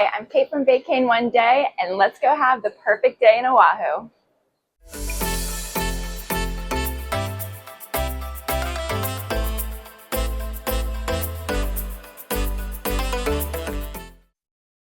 Hey, I'm Kate from Vacane One Day, and let's go have the perfect day in Oahu.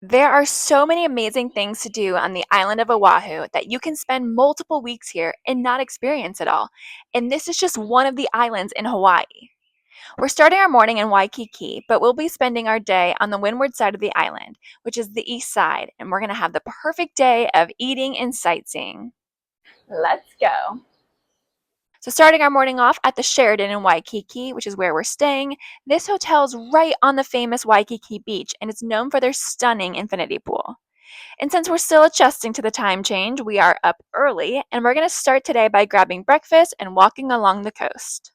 There are so many amazing things to do on the island of Oahu that you can spend multiple weeks here and not experience it all. And this is just one of the islands in Hawaii. We're starting our morning in Waikiki, but we'll be spending our day on the windward side of the island, which is the east side, and we're going to have the perfect day of eating and sightseeing. Let's go. So starting our morning off at the Sheraton in Waikiki, which is where we're staying. This hotel is right on the famous Waikiki beach, and it's known for their stunning infinity pool. And since we're still adjusting to the time change, we are up early, and we're going to start today by grabbing breakfast and walking along the coast.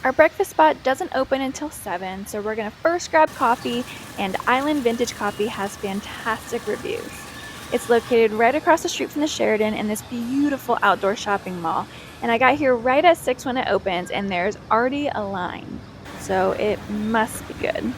Our breakfast spot doesn't open until 7, so we're going to first grab coffee, and Island Vintage Coffee has fantastic reviews. It's located right across the street from the Sheraton in this beautiful outdoor shopping mall, and I got here right at 6 when it opens, and there's already a line, so it must be good.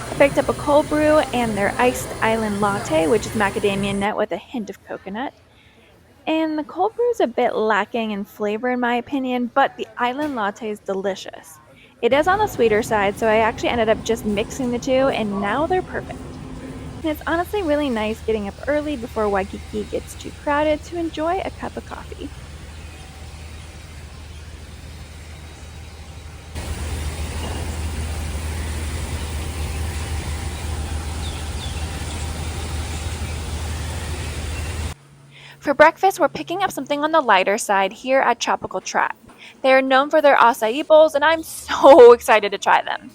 I picked up a cold brew and their iced island latte, which is macadamia nut with a hint of coconut. And the cold brew is a bit lacking in flavor in my opinion, but the island latte is delicious. It is on the sweeter side, so I actually ended up just mixing the two, and now they're perfect. And it's honestly really nice getting up early before Waikiki gets too crowded to enjoy a cup of coffee. For breakfast, we're picking up something on the lighter side here at Tropical Trap. They are known for their acai bowls, and I'm so excited to try them.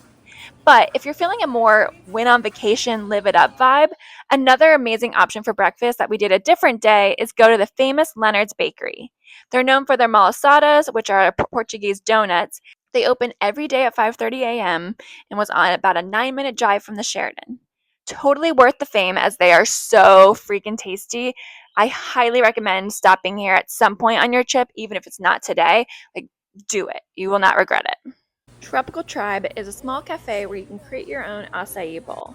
But if you're feeling a more win on vacation, live it up vibe, another amazing option for breakfast that we did a different day is go to the famous Leonard's Bakery. They're known for their malasadas, which are Portuguese donuts. They open every day at 5:30 a.m. and was on about a 9-minute drive from the Sheraton. Totally worth the fame as they are so freaking tasty. I highly recommend stopping here at some point on your trip, even if it's not today. Like, do it. You will not regret it. Tropical Tribe is a small cafe where you can create your own acai bowl.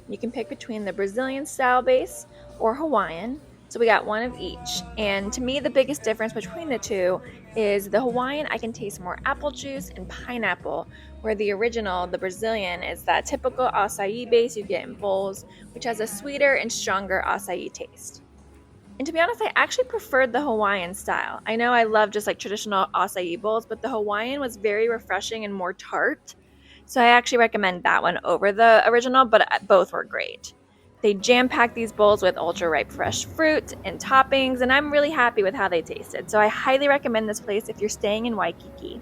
You can pick between the Brazilian style base or Hawaiian, so we got one of each. And to me, the biggest difference between the two is the Hawaiian, I can taste more apple juice and pineapple, where the original, the Brazilian, is that typical acai base you get in bowls, which has a sweeter and stronger acai taste. And to be honest, I actually preferred the Hawaiian style. I know I love just like traditional acai bowls, but the Hawaiian was very refreshing and more tart. So I actually recommend that one over the original, but both were great. They jam-packed these bowls with ultra-ripe fresh fruit and toppings, and I'm really happy with how they tasted. So I highly recommend this place if you're staying in Waikiki.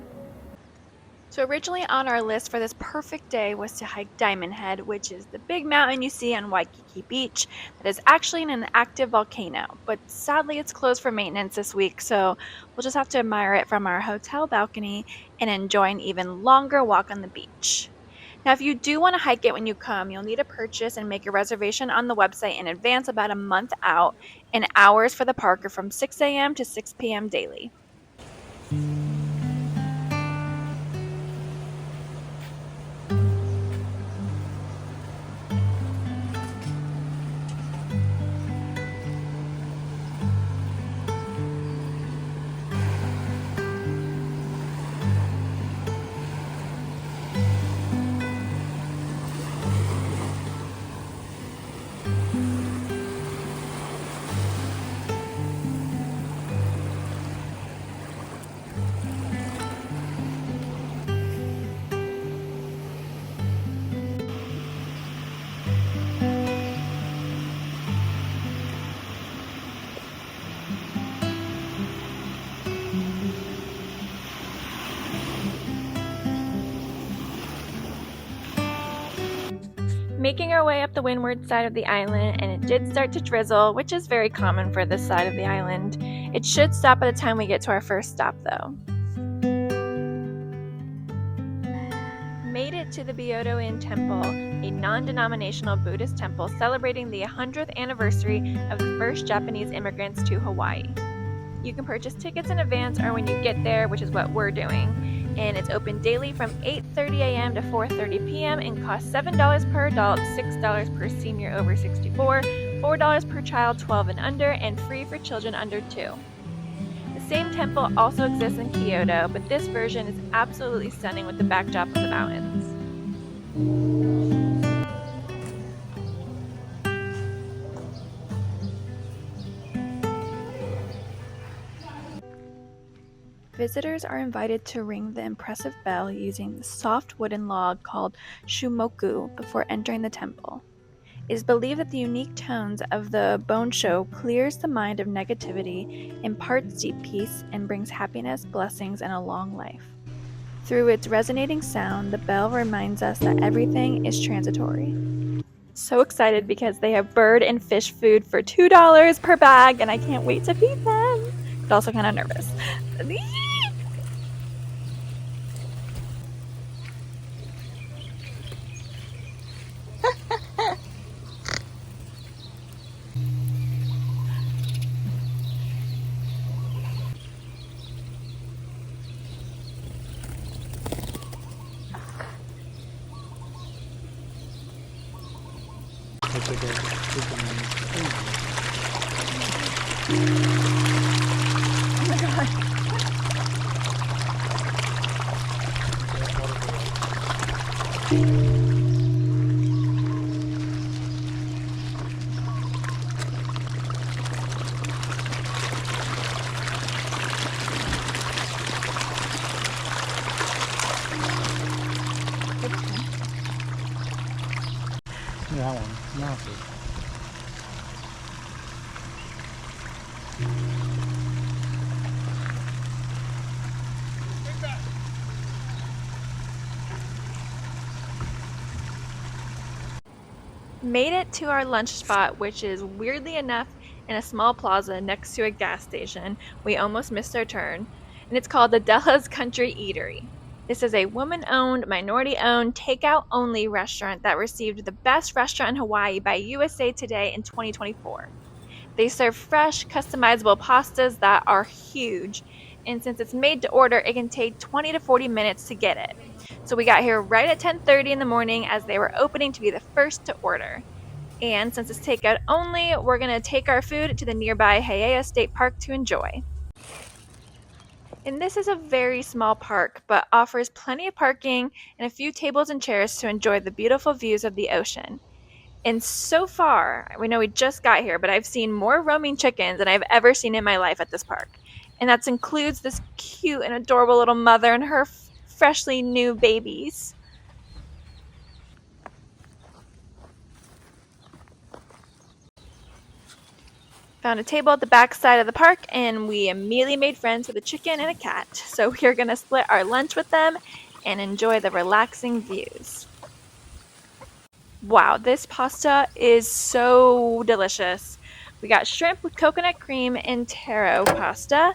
So originally on our list for this perfect day was to hike Diamond Head, which is the big mountain you see on Waikiki Beach that is actually an active volcano. But sadly it's closed for maintenance this week, so we'll just have to admire it from our hotel balcony and enjoy an even longer walk on the beach. Now if you do want to hike it when you come, you'll need to purchase and make a reservation on the website in advance about a month out, and hours for the park are from 6 a.m. to 6 p.m. daily. Making our way up the windward side of the island, and it did start to drizzle, which is very common for this side of the island. It should stop by the time we get to our first stop though. made it to the Byodo-In Temple, a non-denominational Buddhist temple celebrating the 100th anniversary of the first Japanese immigrants to Hawaii. You can purchase tickets in advance or when you get there, which is what we're doing. And it's open daily from 8:30 a.m. to 4:30 p.m. and costs $7 per adult, $6 per senior over 64, $4 per child 12 and under, and free for children under 2. The same temple also exists in Kyoto, but this version is absolutely stunning with the backdrop of the mountains. Visitors are invited to ring the impressive bell using the soft wooden log called shumoku before entering the temple. It is believed that the unique tones of the bonsho clears the mind of negativity, imparts deep peace, and brings happiness, blessings, and a long life. Through its resonating sound, the bell reminds us that everything is transitory. So excited because they have bird and fish food for $2 per bag, and I can't wait to feed them. But also kind of nervous. Oh my god. That one, massive. Made it to our lunch spot, which is weirdly enough in a small plaza next to a gas station. We almost missed our turn, and it's called Adela's Country Eatery. This is a woman-owned, minority-owned, takeout-only restaurant that received the best restaurant in Hawaii by USA Today in 2024. They serve fresh, customizable pastas that are huge, and since it's made to order, it can take 20 to 40 minutes to get it. So we got here right at 10:30 in the morning as they were opening to be the first to order. And since it's takeout only, we're going to take our food to the nearby Heiea State Park to enjoy. And this is a very small park, but offers plenty of parking and a few tables and chairs to enjoy the beautiful views of the ocean. And so far, we know we just got here, but I've seen more roaming chickens than I've ever seen in my life at this park. And that includes this cute and adorable little mother and her freshly new babies. Found a table at the back side of the park, and we immediately made friends with a chicken and a cat. So we're going to split our lunch with them and enjoy the relaxing views. Wow, this pasta is so delicious. We got shrimp with coconut cream and taro pasta,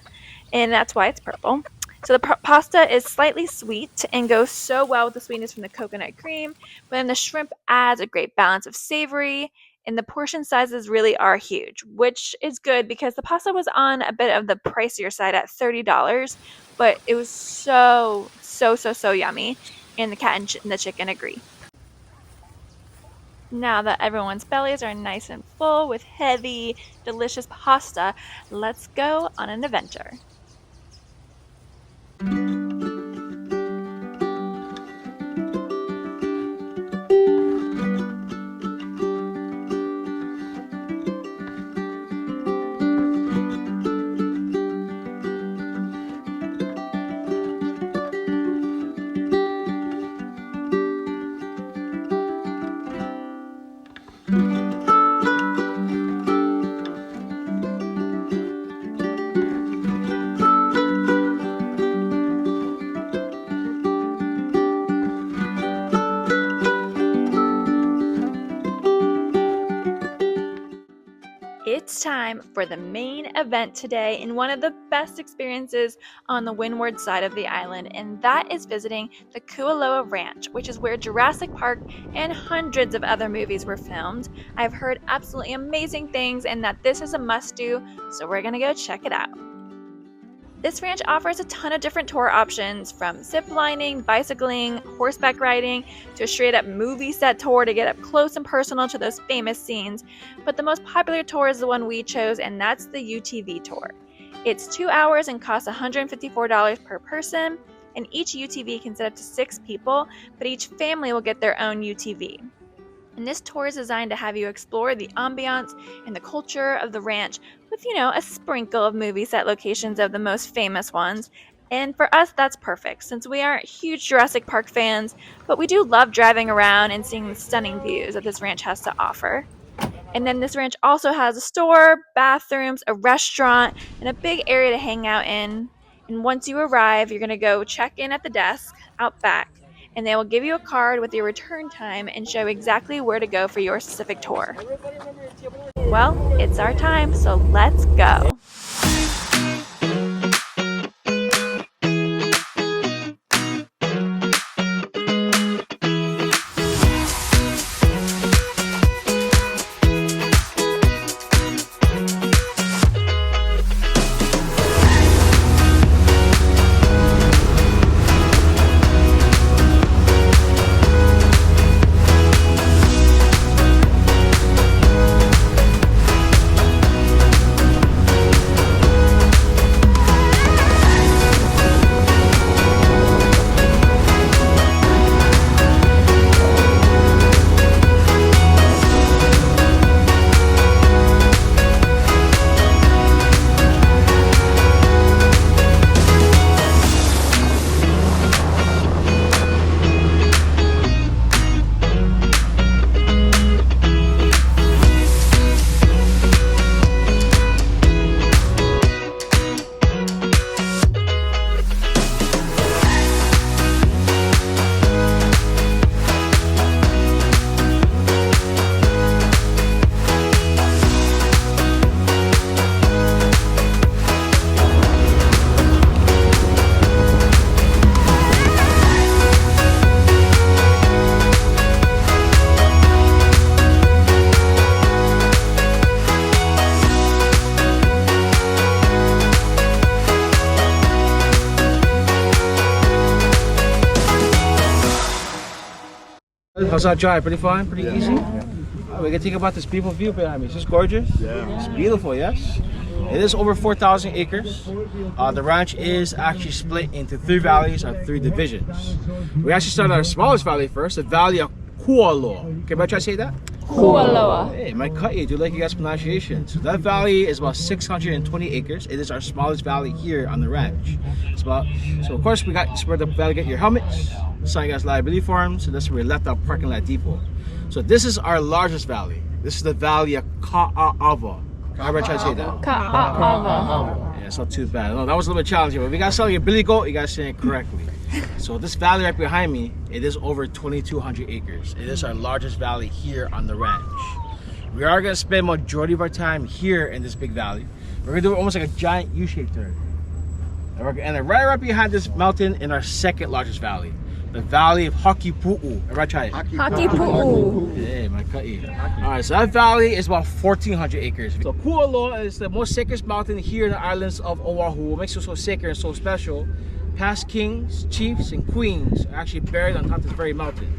and that's why it's purple. So the pasta is slightly sweet and goes so well with the sweetness from the coconut cream, but then the shrimp adds a great balance of savory, and the portion sizes really are huge, which is good because the pasta was on a bit of the pricier side at $30, but it was so yummy, and the cat and the chicken agree. Now that everyone's bellies are nice and full with heavy, delicious pasta, let's go on an adventure. It's time for the main event today and one of the best experiences on the windward side of the island, and that is visiting the Kualoa Ranch, which is where Jurassic Park and hundreds of other movies were filmed. I've heard absolutely amazing things and that this is a must-do, so we're gonna go check it out. This ranch offers a ton of different tour options, from zip lining, bicycling, horseback riding, to a straight up movie set tour to get up close and personal to those famous scenes. But the most popular tour is the one we chose, and that's the UTV tour. It's 2 hours and costs $154 per person, and each UTV can sit up to 6 people, but each family will get their own UTV. And this tour is designed to have you explore the ambiance and the culture of the ranch with, a sprinkle of movie set locations of the most famous ones. And for us, that's perfect since we aren't huge Jurassic Park fans, but we do love driving around and seeing the stunning views that this ranch has to offer. And then this ranch also has a store, bathrooms, a restaurant, and a big area to hang out in. And once you arrive, you're going to go check in at the desk out back, and they will give you a card with your return time and show exactly where to go for your specific tour. Well, it's our time, so let's go. How's that drive? Pretty fun? Pretty easy? We can think about this beautiful view behind me. Is this gorgeous? Yeah. It's beautiful, yes? It is over 4,000 acres. The ranch is actually split into 3 valleys or 3 divisions. We actually started our smallest valley first, the Valley of Kualoa. Okay, everybody try to say that? Kualoa. Hey, my cut you. Do like you guys' pronunciation. So that valley is about 620 acres. It is our smallest valley here on the ranch. So of course we got where the valley get your helmets, sign you guys liability forms, so that's where we left our parking lot depot. So this is our largest valley. This is the Valley of Ka'ava. Everybody try to say that. Ka'ava. Yeah, it's not too bad. No, that was a little bit challenging, but if you guys saw your Billy Goat, you guys saying it correctly. So this valley right behind me, it is over 2,200 acres. It is our largest valley here on the ranch. We are gonna spend majority of our time here in this big valley. We're gonna do almost like a giant U-shaped turn. And then right behind this mountain in our second largest valley, the Valley of Hakipu'u. Everybody try it. Hakipu'u. Hey, my cutie. Alright, so that valley is about 1,400 acres. So Kualoa is the most sacred mountain here in the islands of Oahu. What makes it so sacred and so special? Past kings, chiefs, and queens are actually buried on top of this very mountain.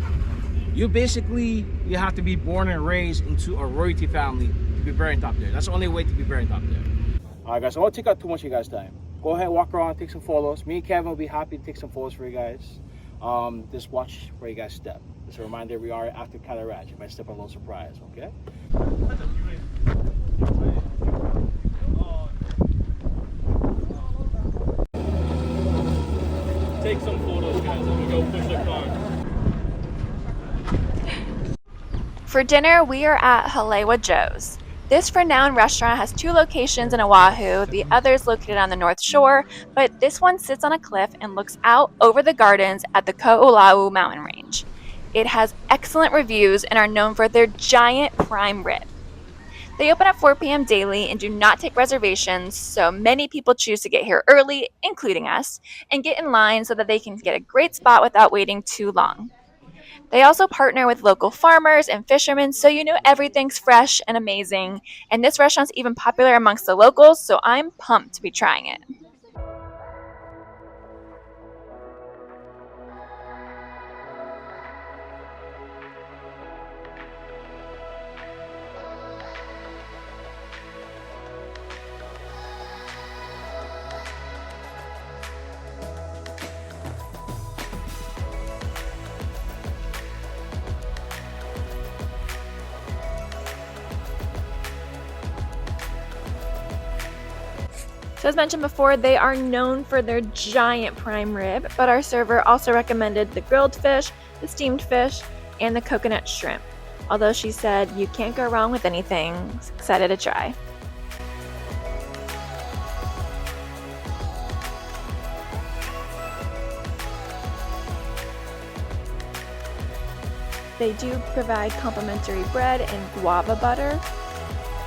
You have to be born and raised into a royalty family to be buried on top there. That's the only way to be buried on top there. Alright guys, so I won't take up too much of you guys' time. Go ahead, walk around, take some photos. Me and Kevin will be happy to take some photos for you guys. Just watch where you guys step. Just a reminder, we are after Kualoa Ranch. You might step on a little surprise, okay? Take some photos, guys, and we'll go push the car. For dinner, we are at Halewa Joe's. This renowned restaurant has 2 locations in Oahu, the other is located on the North Shore, but this one sits on a cliff and looks out over the gardens at the Ko'olau mountain range. It has excellent reviews and are known for their giant prime rib. They open at 4 p.m. daily and do not take reservations, so many people choose to get here early, including us, and get in line so that they can get a great spot without waiting too long. They also partner with local farmers and fishermen, so you know everything's fresh and amazing, and this restaurant's even popular amongst the locals, so I'm pumped to be trying it. So as mentioned before, they are known for their giant prime rib, but our server also recommended the grilled fish, the steamed fish, and the coconut shrimp. Although she said you can't go wrong with anything. Excited to try. They do provide complimentary bread and guava butter.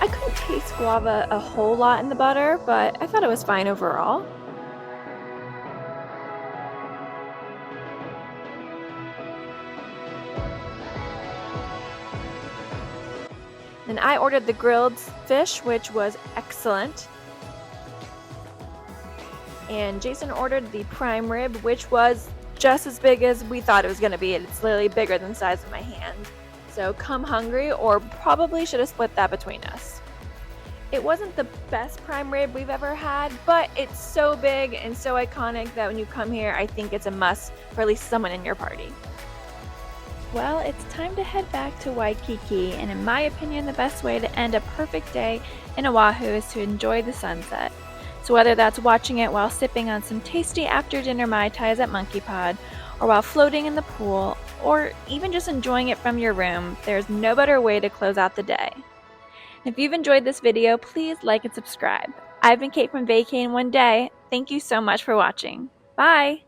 I couldn't taste guava a whole lot in the butter, but I thought it was fine overall. Then I ordered the grilled fish, which was excellent. And Jason ordered the prime rib, which was just as big as we thought it was going to be. It's literally bigger than the size of my hand. So come hungry, or probably should have split that between us. It wasn't the best prime rib we've ever had, but it's so big and so iconic that when you come here, I think it's a must for at least someone in your party. Well, it's time to head back to Waikiki, and in my opinion, the best way to end a perfect day in Oahu is to enjoy the sunset. So whether that's watching it while sipping on some tasty after-dinner Mai Tais at Monkey Pod, or while floating in the pool, or even just enjoying it from your room, there's no better way to close out the day. If you've enjoyed this video, please like and subscribe. I've been Kate from Vacay in One Day. Thank you so much for watching. Bye!